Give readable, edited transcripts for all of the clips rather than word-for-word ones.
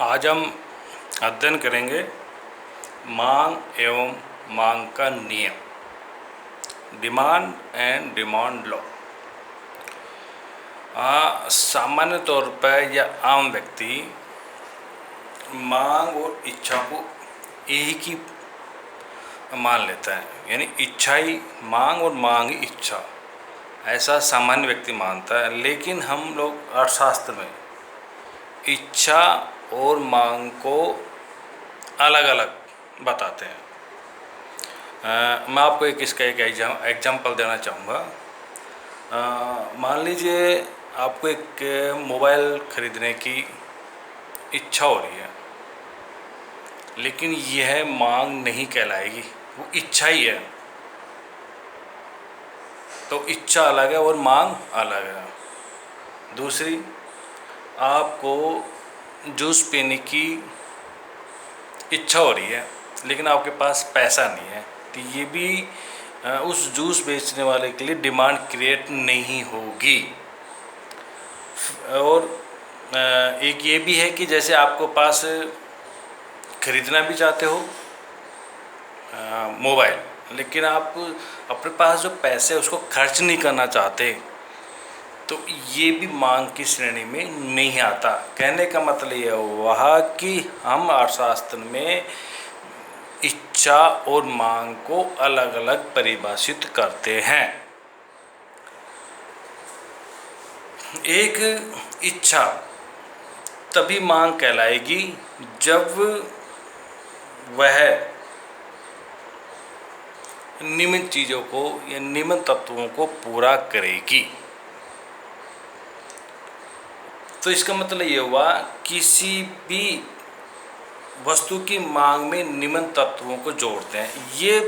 आज हम अध्ययन करेंगे मांग एवं मांग का नियम, डिमांड एंड डिमांड लॉ। सामान्य तौर पर या आम व्यक्ति मांग और इच्छा को एक ही मान लेता है, यानी इच्छा ही मांग और मांग ही इच्छा, ऐसा सामान्य व्यक्ति मानता है। लेकिन हम लोग अर्थशास्त्र में इच्छा और मांग को अलग अलग बताते हैं। मैं आपको इसका एक एग्जाम्पल देना चाहूँगा। मान लीजिए आपको एक मोबाइल खरीदने की इच्छा हो रही है, लेकिन यह मांग नहीं कहलाएगी, वो इच्छा ही है। तो इच्छा अलग है और मांग अलग है। दूसरी, आपको जूस पीने की इच्छा हो रही है, लेकिन आपके पास पैसा नहीं है, तो ये भी उस जूस बेचने वाले के लिए डिमांड क्रिएट नहीं होगी। और एक ये भी है कि जैसे आपको पास खरीदना भी चाहते हो मोबाइल, लेकिन आप अपने पास जो पैसे उसको खर्च नहीं करना चाहते, तो ये भी मांग की श्रेणी में नहीं आता। कहने का मतलब यह हुआ कि हम अर्थशास्त्र में इच्छा और मांग को अलग अलग परिभाषित करते हैं। एक इच्छा तभी मांग कहलाएगी जब वह निम्न चीज़ों को या निम्न तत्वों को पूरा करेगी। तो इसका मतलब ये हुआ, किसी भी वस्तु की मांग में निम्न तत्वों को जोड़ते हैं, ये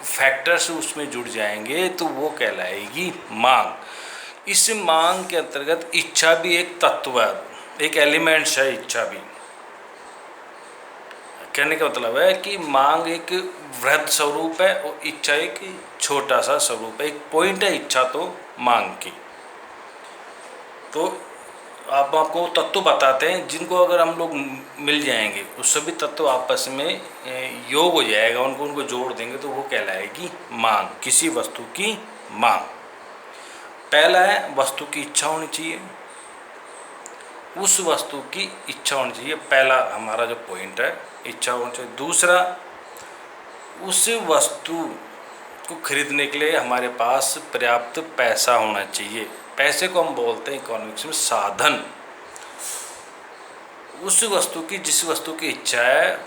फैक्टर्स उसमें जुड़ जाएंगे तो वो कहलाएगी मांग। इस मांग के अंतर्गत इच्छा भी एक तत्व है, एक एलिमेंट्स है इच्छा भी। कहने का मतलब है कि मांग एक वृहद स्वरूप है और इच्छा एक छोटा सा स्वरूप है, एक पॉइंट है इच्छा तो मांग की। तो आपको तत्व बताते हैं जिनको अगर हम लोग मिल जाएंगे, उस सभी तत्व आपस में योग हो जाएगा, उनको जोड़ देंगे तो वो कहलाएगी मांग, किसी वस्तु की मांग। पहला है वस्तु की इच्छा होनी चाहिए, उस वस्तु की इच्छा होनी चाहिए, पहला हमारा जो पॉइंट है इच्छा होनी चाहिए। दूसरा, उस वस्तु को खरीदने के लिए हमारे पास पर्याप्त पैसा होना चाहिए। पैसे को हम बोलते हैं इकोनॉमिक्स में साधन। उस वस्तु की, जिस वस्तु की इच्छा है,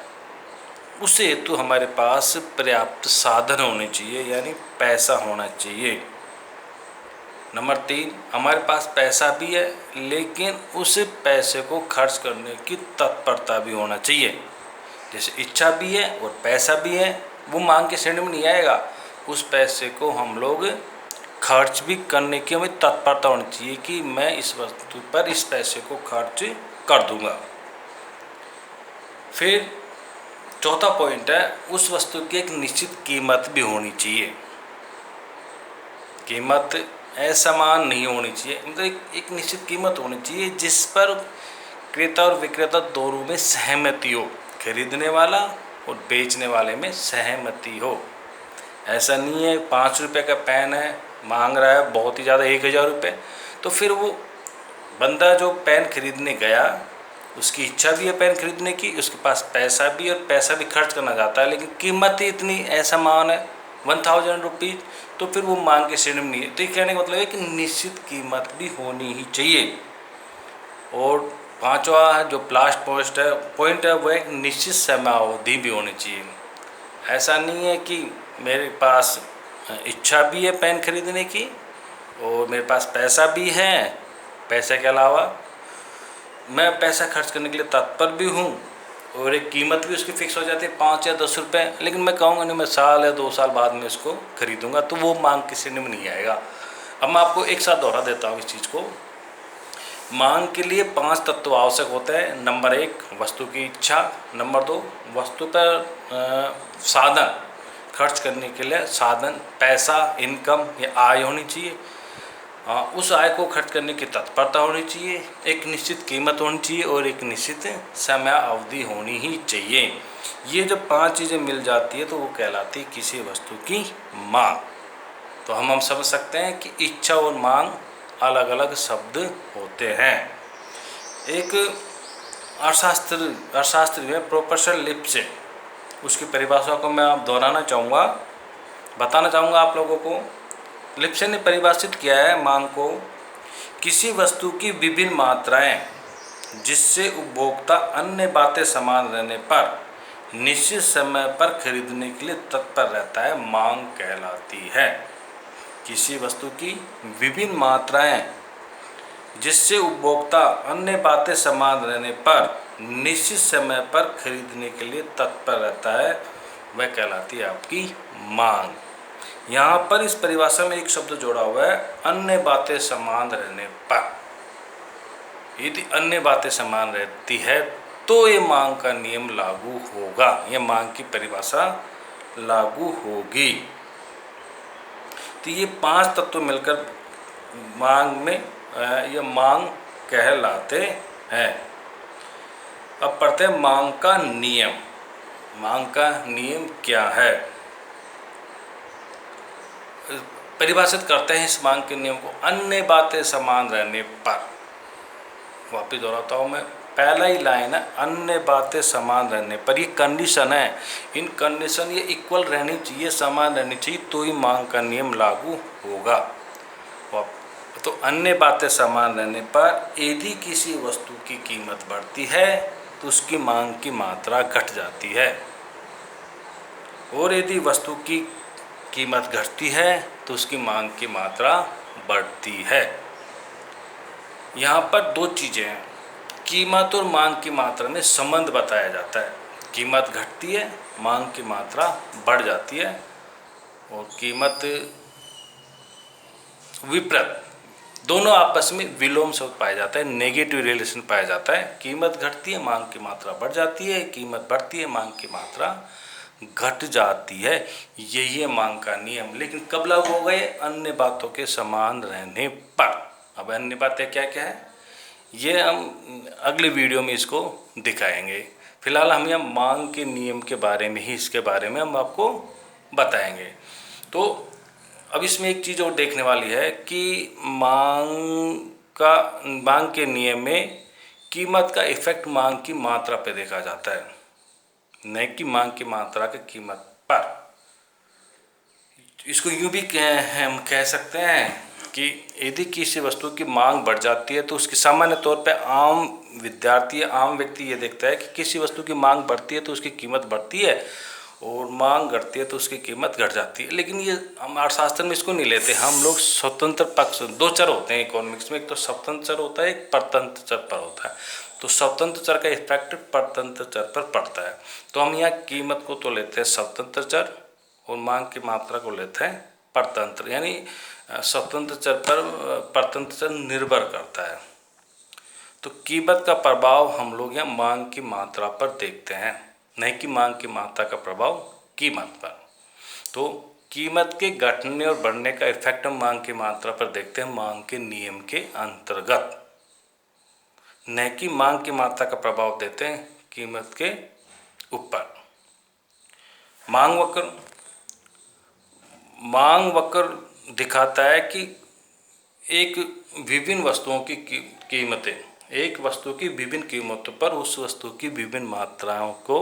उस हेतु हमारे पास पर्याप्त साधन होने चाहिए, यानी पैसा होना चाहिए। नंबर 3, हमारे पास पैसा भी है, लेकिन उस पैसे को खर्च करने की तत्परता भी होना चाहिए। जैसे इच्छा भी है और पैसा भी है, वो मांग के श्रेणी में नहीं आएगा। उस पैसे को हम लोग खर्च भी करने की हमें तत्परता होनी चाहिए कि मैं इस वस्तु पर इस पैसे को खर्च कर दूंगा। फिर चौथा पॉइंट है, उस वस्तु की एक निश्चित कीमत भी होनी चाहिए। कीमत असमान नहीं होनी चाहिए, मतलब एक निश्चित कीमत होनी चाहिए जिस पर क्रेता और विक्रेता दोनों में सहमति हो, खरीदने वाला और बेचने वाले में सहमति हो। ऐसा नहीं है 5 रुपये का पेन है, मांग रहा है बहुत ही ज़्यादा 1000 रुपये, तो फिर वो बंदा जो पेन खरीदने गया, उसकी इच्छा भी है पेन खरीदने की, उसके पास पैसा भी है और पैसा भी खर्च करना चाहता है, लेकिन कीमत ही इतनी असमान है 1000 रुपीज़, तो फिर वो मांग के श्रेणी में नहीं है। तो ये कहने का मतलब है कि निश्चित कीमत भी होनी ही चाहिए। और पांचवा जो लास्ट पॉइंट है वो एक निश्चित समयावधि भी होनी चाहिए। ऐसा नहीं है कि मेरे पास इच्छा भी है पेन खरीदने की और मेरे पास पैसा भी है, पैसे के अलावा मैं पैसा खर्च करने के लिए तत्पर भी हूँ और एक कीमत भी उसकी फ़िक्स हो जाती है 5 या 10 रुपये, लेकिन मैं कहूँगा नहीं मैं साल या 2 साल बाद में इसको खरीदूँगा, तो वो मांग की श्रेणी में नहीं आएगा। अब मैं आपको एक साथ दोहरा देता हूँ इस चीज़ को। मांग के लिए 5 तत्व आवश्यक होते हैं। नंबर 1, वस्तु की इच्छा। नंबर 2, वस्तु पर साधन, खर्च करने के लिए साधन, पैसा, इनकम या आय होनी चाहिए। उस आय को खर्च करने की तत्परता होनी चाहिए, एक निश्चित कीमत होनी चाहिए और एक निश्चित समय अवधि होनी ही चाहिए। ये जब 5 चीज़ें मिल जाती है तो वो कहलाती है किसी वस्तु की मांग। तो हम समझ सकते हैं कि इच्छा और मांग अलग अलग शब्द होते हैं। एक अर्थशास्त्री है प्रोफेसर लिप्से, उसकी परिभाषा को मैं आप दोहराना चाहूँगा, बताना चाहूँगा आप लोगों को। लिप्से ने परिभाषित किया है मांग को, किसी वस्तु की विभिन्न मात्राएं जिससे उपभोक्ता अन्य बातें समान रहने पर निश्चित समय पर खरीदने के लिए तत्पर रहता है, मांग कहलाती है। किसी वस्तु की विभिन्न मात्राएं जिससे उपभोक्ता अन्य बातें समान रहने पर निश्चित समय पर खरीदने के लिए तत्पर रहता है, वह कहलाती है आपकी मांग। यहाँ पर इस परिभाषा में एक शब्द जोड़ा हुआ है, अन्य बातें समान रहने पर। यदि अन्य बातें समान रहती है तो ये मांग का नियम लागू होगा, यह मांग की परिभाषा लागू होगी। तो ये 5 तत्व मिलकर मांग में ये मांग कहलाते हैं। अब पढ़ते हैं मांग का नियम। मांग का नियम क्या है, परिभाषित करते हैं इस मांग के नियम को, अन्य बातें समान रहने पर। वापिस दोहराता हूँ मैं, पहला ही लाइन है, अन्य बातें समान रहने पर। ये कंडीशन है, इन कंडीशन ये इक्वल रहनी चाहिए, समान रहनी चाहिए, तो ही मांग का नियम लागू होगा। तो अन्य बातें समान रहने पर यदि किसी वस्तु की कीमत बढ़ती है तो उसकी मांग की मात्रा घट जाती है, और यदि वस्तु की कीमत घटती है तो उसकी मांग की मात्रा बढ़ती है। यहाँ पर 2 चीज़ें हैं, कीमत और मांग की मात्रा में संबंध बताया जाता है। कीमत घटती है, मांग की मात्रा बढ़ जाती है, और कीमत विपरीत, दोनों आपस में विलोम से पाया जाता है, नेगेटिव रिलेशन पाया जाता है। कीमत घटती है, मांग की मात्रा बढ़ जाती है, कीमत बढ़ती है, मांग की मात्रा घट जाती है। यही है मांग का नियम। लेकिन कब लागू हो गए, अन्य बातों के समान रहने पर। अब अन्य बातें क्या क्या है ये हम अगले वीडियो में इसको दिखाएंगे। फिलहाल हम यहाँ मांग के नियम के बारे में ही, इसके बारे में हम आपको बताएंगे। तो अब इसमें एक चीज़ और देखने वाली है कि मांग के नियम में कीमत का इफेक्ट मांग की मात्रा पर देखा जाता है, न कि मांग की मात्रा की कीमत पर। इसको यूँ भी हम कह सकते हैं कि यदि किसी वस्तु की मांग बढ़ जाती है तो उसकी सामान्य तौर पे आम व्यक्ति ये देखता है कि किसी वस्तु की मांग बढ़ती है तो उसकी कीमत बढ़ती है, और मांग घटती है तो उसकी कीमत घट जाती है। लेकिन ये हम अर्थशास्त्र में इसको नहीं लेते। हम लोग स्वतंत्र पक्ष, 2 चर होते हैं इकोनॉमिक्स में, एक तो स्वतंत्र चर होता है, एक परतंत्र चर पर होता है। तो स्वतंत्र चर का इफेक्ट परतंत्र चर पर पड़ता है। तो हम यहाँ कीमत को तो लेते हैं स्वतंत्र चर, और मांग की मात्रा को लेते हैं परतंत्र, यानी स्वतंत्र चर पर परतंत्र चर निर्भर करता है। तो कीमत का प्रभाव हम लोग यहाँ मांग की मात्रा पर देखते हैं, नहीं कि मांग की मात्रा का प्रभाव कीमत पर। तो कीमत के घटने और बढ़ने का इफेक्ट हम मांग की मात्रा पर देखते हैं मांग के नियम के अंतर्गत, न कि मांग की मात्रा का प्रभाव देते हैं कीमत के ऊपर। मांग वक्र दिखाता है कि एक विभिन्न वस्तुओं की कीमतें, एक वस्तु की विभिन्न कीमतों पर उस वस्तु की विभिन्न मात्राओं को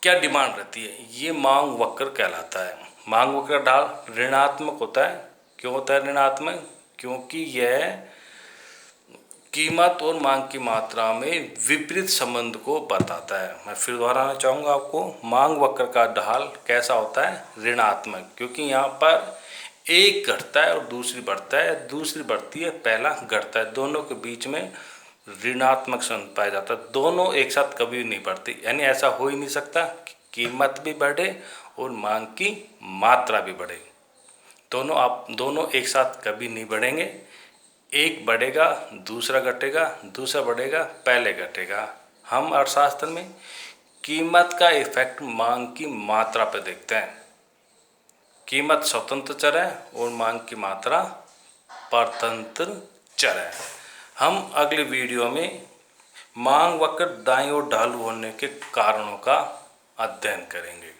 क्या डिमांड रहती है, ये मांग वक्र कहलाता है। मांग वक्र का ढाल ऋणात्मक होता है। क्यों होता है ऋणात्मक? क्योंकि यह कीमत और मांग की मात्रा में विपरीत संबंध को बताता है। मैं फिर दोहराना चाहूँगा आपको, मांग वक्र का ढाल कैसा होता है? ऋणात्मक, क्योंकि यहाँ पर एक घटता है और दूसरी बढ़ता है, दूसरी बढ़ती है, पहला घटता है, दोनों के बीच में ऋणात्मक संबंध पाया जाता है। दोनों एक साथ कभी नहीं बढ़ती, यानी ऐसा हो ही नहीं सकता कि कीमत भी बढ़े और मांग की मात्रा भी बढ़े। दोनों एक साथ कभी नहीं बढ़ेंगे। एक बढ़ेगा, दूसरा घटेगा, दूसरा बढ़ेगा, पहले घटेगा। हम अर्थशास्त्र में कीमत का इफेक्ट मांग की मात्रा पर देखते हैं। कीमत स्वतंत्र चर है और मांग की मात्रा परतंत्र चर है। हम अगले वीडियो में मांग वक्र दाईं ओर ढालू होने के कारणों का अध्ययन करेंगे।